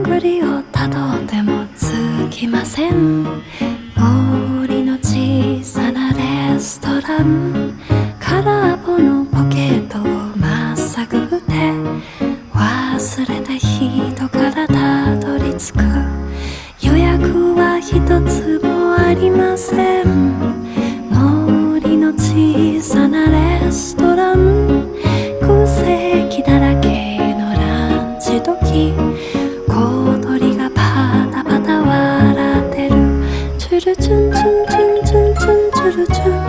ぐりをたどってもつきません。森の小さなレストラン、空っぽのポケットをまっさぐって忘れた人からたどり着く。予約は一つもありません。森の小さなレストラン、空席だらけのランチ時、小鳥がパタパタ笑ってる。チュルチュンチュンチュンチュンチュンチュルチュン、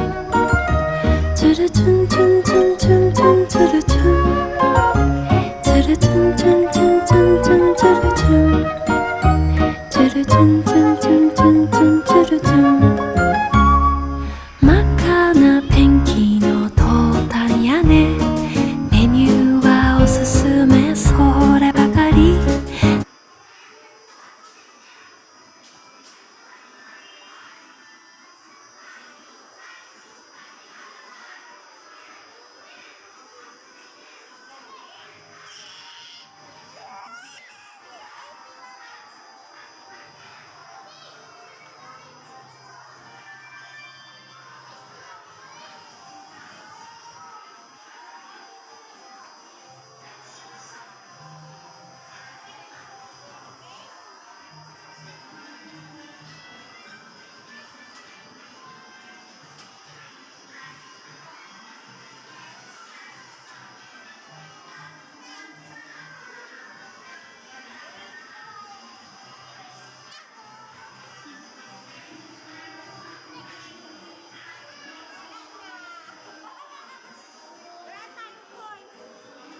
チュルチュンチュンチュンチュンチュンチュルチュン、チュルチュンチュンチュンチュンチュンチュルチュン、チュルチュンチュンチュンチュンチュンチュルチュン。真っ赤なペンキのトータン屋根、メニューはおすすめそればかり。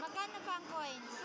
Magkano pa ang coins?